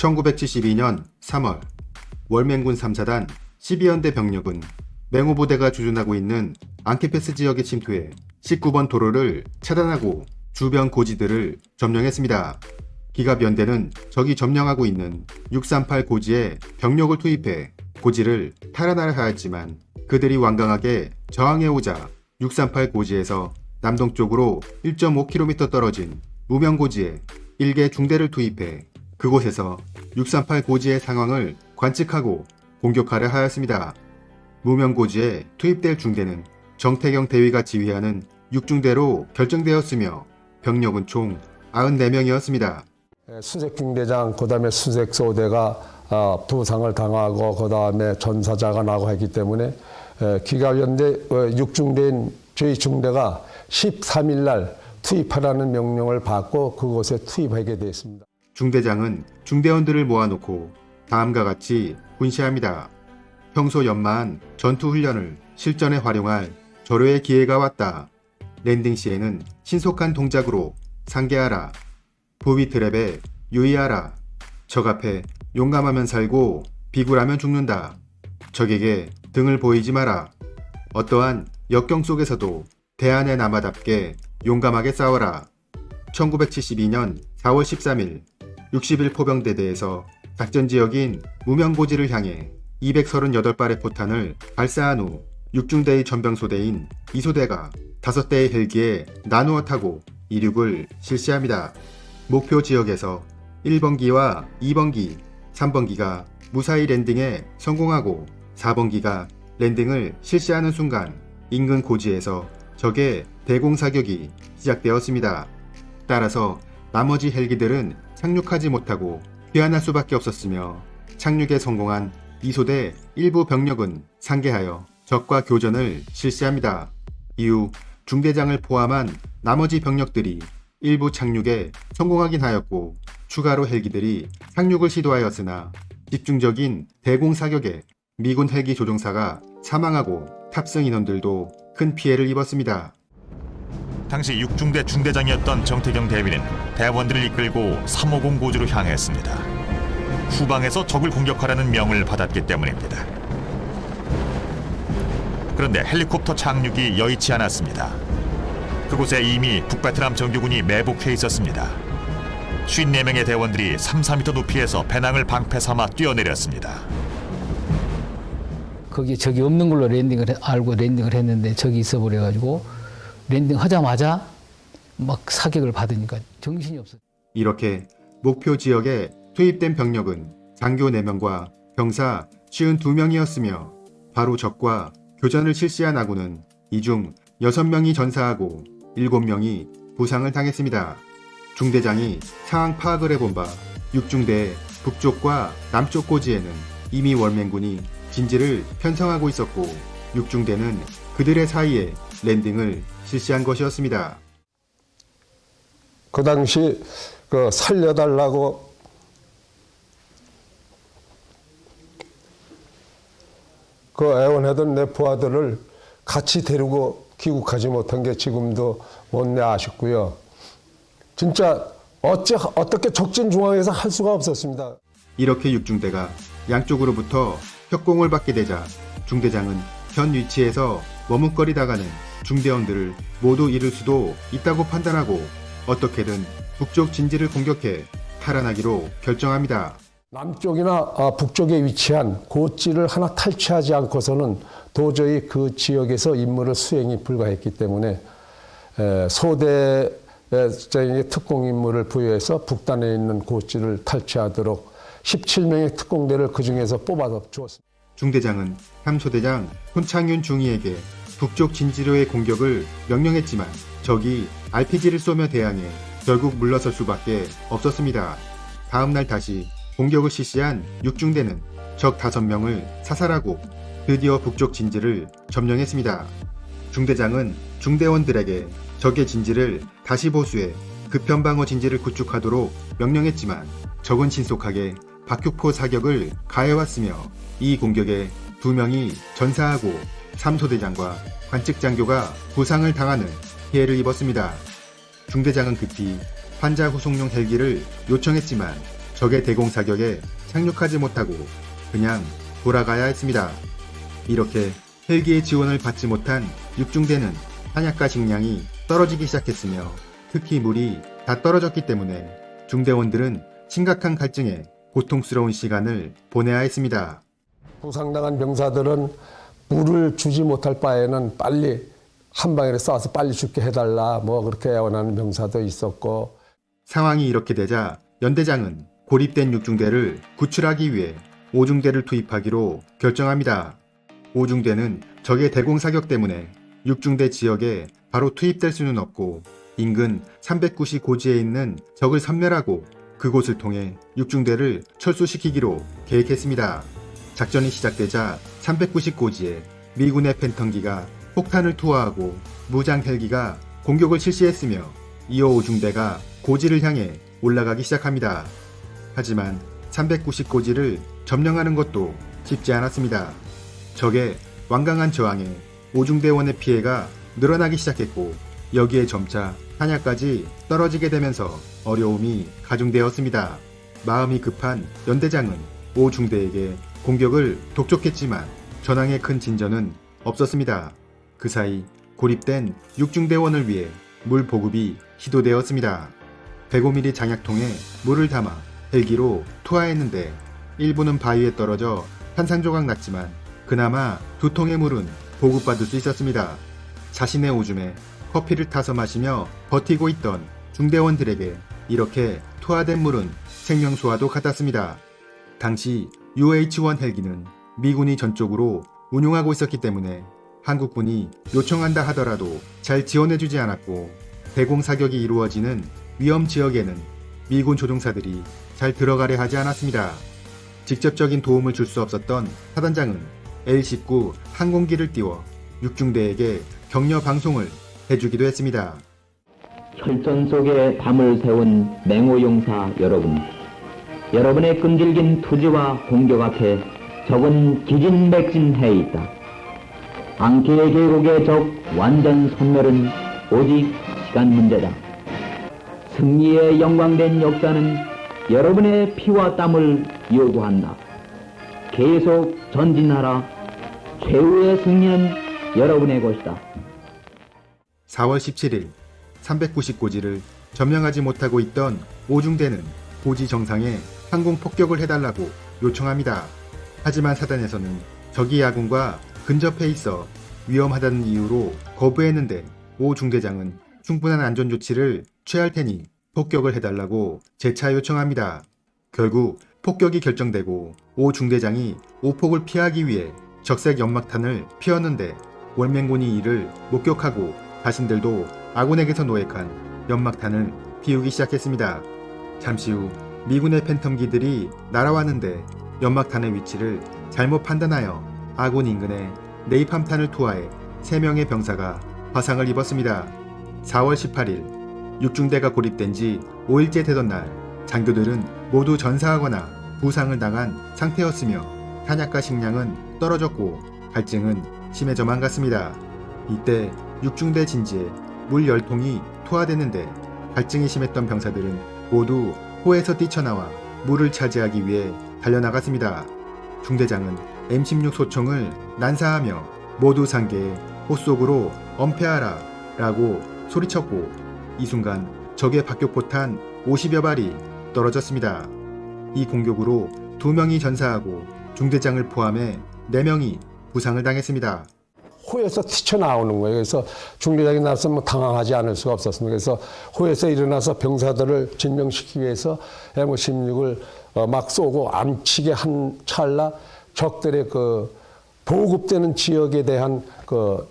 1972년 3월 월맹군 3사단 12연대 병력은 맹호부대가 주둔하고 있는 앙키페스 지역에 침투해 19번 도로를 차단하고 주변 고지들을 점령했습니다. 기갑연대는 적이 점령하고 있는 638 고지에 병력을 투입해 고지를 탈환하려 하였지만 그들이 완강하게 저항해오자 638 고지에서 남동쪽으로 1.5km 떨어진 무명고지에 1개 중대를 투입해 그곳에서 638 고지의 상황을 관측하고 공격하려 하였습니다. 무명고지에 투입될 중대는 정태경 대위가 지휘하는 6중대로 결정되었으며 병력은 총 94명이었습니다. 수색중대장, 그 다음에 수색소대가 부상을 당하고 그 다음에 전사자가 나고 했기 때문에 기갑연대 6중대인 저희 중대가 13일 날 투입하라는 명령을 받고 그곳에 투입하게 되었습니다. 중대장은 중대원들을 모아놓고 다음과 같이 훈시합니다. 평소 연마한 전투훈련을 실전에 활용할 절호의 기회가 왔다. 랜딩 시에는 신속한 동작으로 상계하라. 부위 트랩에 유의하라. 적 앞에 용감하면 살고 비굴하면 죽는다. 적에게 등을 보이지 마라. 어떠한 역경 속에서도 대안의 남아답게 용감하게 싸워라. 1972년 4월 13일 61포병대대에서 작전지역인 무명고지를 향해 238발의 포탄을 발사한 후 6중대의 전병소대인 2소대가 5대의 헬기에 나누어 타고 이륙을 실시합니다. 목표 지역에서 1번기와 2번기, 3번기가 무사히 랜딩에 성공하고 4번기가 랜딩을 실시하는 순간 인근 고지에서 적의 대공사격이 시작되었습니다. 따라서 나머지 헬기들은 착륙하지 못하고 귀환할 수밖에 없었으며 착륙에 성공한 2소대 일부 병력은 상계하여 적과 교전을 실시합니다. 이후 중대장을 포함한 나머지 병력들이 일부 착륙에 성공하긴 하였고 추가로 헬기들이 착륙을 시도하였으나 집중적인 대공사격에 미군 헬기 조종사가 사망하고 탑승 인원들도 큰 피해를 입었습니다. 당시 6중대 중대장이었던 정태경 대위는 대원들을 이끌고 350 고지로 향했습니다. 후방에서 적을 공격하라는 명을 받았기 때문입니다. 그런데 헬리콥터 착륙이 여의치 않았습니다. 그곳에 이미 북베트남 정규군이 매복해 있었습니다. 54명의 대원들이 3-4m 높이에서 배낭을 방패 삼아 뛰어내렸습니다. 거기에 적이 없는 걸로 알고 랜딩을 했는데 적이 있어버려가지고 랜딩하자마자 막 사격을 받으니까 정신이 없었어요. 이렇게 목표 지역에 투입된 병력은 장교 4명과 병사 52명이었으며 바로 적과 교전을 실시한 아군은 이 중 6명이 전사하고 7명이 부상을 당했습니다. 중대장이 상황 파악을 해본 바 6중대의 북쪽과 남쪽 고지에는 이미 월맹군이 진지를 편성하고 있었고 6중대는 그들의 사이에 랜딩을 실시한 것이었습니다. 그 당시 살려달라고 애원하던 내 부하들을 같이 데리고 귀국하지 못한 게 지금도 못내 아쉽고요. 진짜 어떻게 적진 중앙에서 할 수가 없었습니다. 이렇게 6중대가 양쪽으로부터 협공을 받게 되자 중대장은 현 위치에서 머뭇거리다가는 중대원들을 모두 잃을 수도 있다고 판단하고 어떻게든 북쪽 진지를 공격해 탈환하기로 결정합니다. 남쪽이나 북쪽에 위치한 고지를 하나 탈취하지 않고서는 도저히 그 지역에서 임무를 수행이 불가했기 때문에 소대에 특공 임무를 부여해서 북단에 있는 고지를 탈취하도록 17명의 특공대를 그 중에서 뽑아서 주었습니다. 중대장은 3소대장 손창윤 중위에게 북쪽 진지로의 공격을 명령했지만 적이 RPG를 쏘며 대항해 결국 물러설 수밖에 없었습니다. 다음날 다시 공격을 실시한 6중대는 적 5명을 사살하고 드디어 북쪽 진지를 점령했습니다. 중대장은 중대원들에게 적의 진지를 다시 보수해 급변방어 진지를 구축하도록 명령했지만 적은 신속하게 박격포 사격을 가해왔으며 이 공격에 2명이 전사하고 3소대장과 관측장교가 부상을 당하는 피해를 입었습니다. 중대장은 급히 환자 후송용 헬기를 요청했지만 적의 대공 사격에 착륙하지 못하고 그냥 돌아가야 했습니다. 이렇게 헬기의 지원을 받지 못한 육중대는 탄약과 식량이 떨어지기 시작했으며 특히 물이 다 떨어졌기 때문에 중대원들은 심각한 갈증에 고통스러운 시간을 보내야 했습니다. 부상당한 병사들은 물을 주지 못할 바에는 빨리 한 방에 쏴서 빨리 죽게 해달라 뭐 그렇게 애원하는 병사도 있었고. 상황이 이렇게 되자 연대장은 고립된 육중대를 구출하기 위해 5중대를 투입하기로 결정합니다. 5중대는 적의 대공 사격 때문에 6중대 지역에 바로 투입될 수는 없고 인근 390고지에 있는 적을 섬멸하고 그곳을 통해 6중대를 철수시키기로 계획했습니다. 작전이 시작되자 390고지에 미군의 팬턴기가 폭탄을 투하하고 무장 헬기가 공격을 실시했으며 이어 5중대가 고지를 향해 올라가기 시작합니다. 하지만 390고지를 점령하는 것도 쉽지 않았습니다. 적의 완강한 저항에 5중대원의 피해가 늘어나기 시작했고 여기에 점차 탄약까지 떨어지게 되면서 어려움이 가중되었습니다. 마음이 급한 연대장은 5중대에게 공격을 독촉했지만 전황에 큰 진전은 없었습니다. 그 사이 고립된 6중대원을 위해 물 보급이 시도되었습니다. 105mm 장약통에 물을 담아 헬기로 투하했는데 일부는 바위에 떨어져 산산조각 났지만 그나마 2통의 물은 보급받을 수 있었습니다. 자신의 오줌에 커피를 타서 마시며 버티고 있던 중대원들에게 이렇게 투하된 물은 생명수와도 같았습니다. 당시 UH-1 헬기는 미군이 전적으로 운용하고 있었기 때문에 한국군이 요청한다 하더라도 잘 지원해주지 않았고 대공 사격이 이루어지는 위험 지역에는 미군 조종사들이 잘 들어가려 하지 않았습니다. 직접적인 도움을 줄 수 없었던 사단장은 L-19 항공기를 띄워 6중대에게 격려 방송을 해주기도 했습니다. 혈전 속에 담을 세운 맹호용사 여러분, 여러분의 끈질긴 투지와 공격 앞에 적은 기진맥진해 있다. 앙키의 계곡의 적 완전 섬멸은 오직 시간 문제다. 승리의 영광된 역사는 여러분의 피와 땀을 요구한다. 계속 전진하라. 최후의 승리는 여러분의 것이다. 4월 17일 390고지를 점령하지 못하고 있던 5중대는 고지 정상에 항공 폭격을 해달라고 요청합니다. 하지만 사단에서는 적이 야군과 근접해 있어 위험하다는 이유로 거부했는데 5중대장은 충분한 안전조치를 취할 테니 폭격을 해달라고 재차 요청합니다. 결국 폭격이 결정되고 5중대장이 오폭을 피하기 위해 적색 연막탄을 피웠는데 월맹군이 이를 목격하고 자신들도 아군에게서 노획한 연막탄을 피우기 시작했습니다. 잠시 후 미군의 팬텀기들이 날아왔는데 연막탄의 위치를 잘못 판단하여 아군 인근에 네이팜탄을 투하해 3명의 병사가 화상을 입었습니다. 4월 18일 6중대가 고립된 지 5일째 되던 날 장교들은 모두 전사하거나 부상을 당한 상태였으며 탄약과 식량은 떨어졌고 갈증은 심해져만 갔습니다. 이때 6중대 진지에 물 10통이 투하됐는데 갈증이 심했던 병사들은 모두 호에서 뛰쳐나와 물을 차지하기 위해 달려나갔습니다. 중대장은 M16 소총을 난사하며 모두 상계에 호 속으로 엄폐하라 라고 소리쳤고 이 순간 적의 박격포탄 50여 발이 떨어졌습니다. 이 공격으로 2명이 전사하고 중대장을 포함해 4명이 부상을 당했습니다. 호에서 튀쳐나오는 거예요. 그래서 중대장이 나서 뭐 당황하지 않을 수가 없었습니다. 그래서 호에서 일어나서 병사들을 진정시키기 위해서 M16을 막 쏘고 암치게 한 찰나 적들의 그 보급되는 지역에 대한 그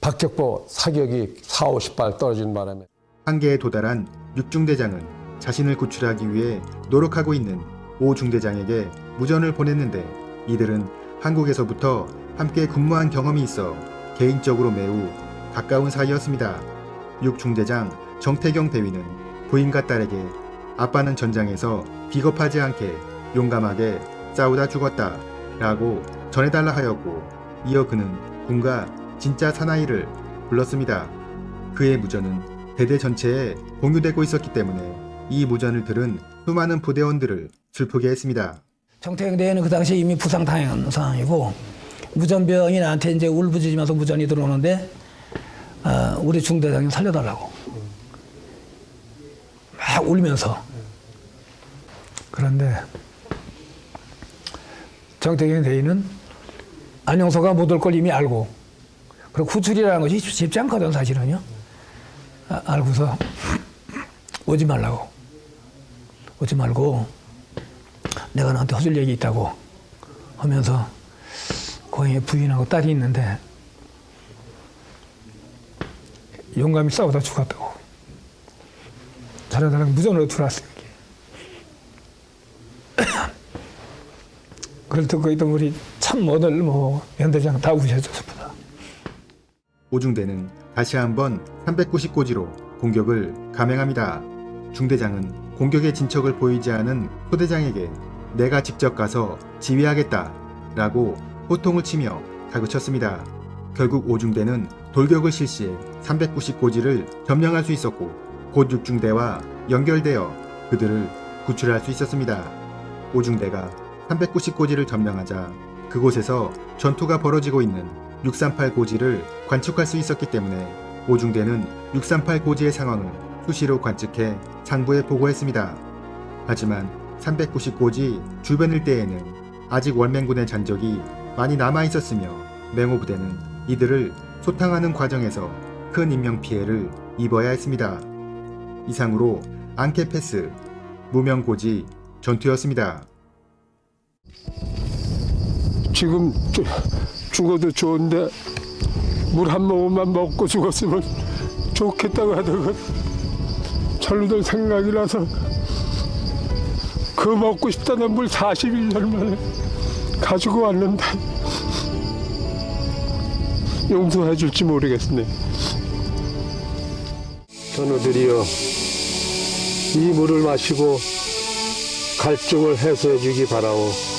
박격포 사격이 40-50발 떨어지는 바람에 한계에 도달한 6중대장은 자신을 구출하기 위해 노력하고 있는 5중대장에게 무전을 보냈는데 이들은 한국에서부터 함께 근무한 경험이 있어 개인적으로 매우 가까운 사이였습니다. 6중대장 정태경 대위는 부인과 딸에게 아빠는 전장에서 비겁하지 않게 용감하게 싸우다 죽었다 라고 전해달라 하였고 이어 그는 군가 진짜 사나이를 불렀습니다. 그의 무전은 대대 전체에 공유되고 있었기 때문에 이 무전을 들은 수많은 부대원들을 슬프게 했습니다. 정태영 대회는 그 당시에 이미 부상당한 상황이고 무전병이 나한테 이제 울부짖으면서 무전이 들어오는데 우리 중대장이 살려달라고 막 울면서. 그런데 정태경 대위는 안영서가 못 올 걸 이미 알고, 그리고 구출이라는 것이 쉽지 않거든 사실은요. 알고서 오지 말라고, 오지 말고 내가 너한테 해줄 얘기 있다고 하면서 고향에 부인하고 딸이 있는데 용감히 싸우다 죽었다고. 자라다가 무전으로 들어왔어요. 그걸 듣고 있던 우리 참 오늘 연대장 다 우셔줬습니다. 오중대는 다시 한번 390고지로 공격을 감행합니다. 중대장은 공격의 진척을 보이지 않은 소대장에게 내가 직접 가서 지휘하겠다라고 호통을 치며 다그쳤습니다. 결국 오중대는 돌격을 실시해 390고지를 점령할 수 있었고 곧 6중대와 연결되어 그들을 구출할 수 있었습니다. 오중대가 390고지를 점령하자 그곳에서 전투가 벌어지고 있는 638고지를 관측할 수 있었기 때문에 오중대는 638고지의 상황을 수시로 관측해 상부에 보고했습니다. 하지만 390고지 주변 일대에는 아직 월맹군의 잔적이 많이 남아있었으며 맹호부대는 이들을 소탕하는 과정에서 큰 인명피해를 입어야 했습니다. 이상으로 앙케패스 무명고지 전투였습니다. 지금 죽어도 좋은데 물 한 모금만 먹고 죽었으면 좋겠다고 하다가 철들 생각이 나서 그 먹고 싶다는 물 41년 만에 가지고 왔는데 용서해 줄지 모르겠네. 전우들이여, 이 물을 마시고 갈증을 해소해 주기 바라오.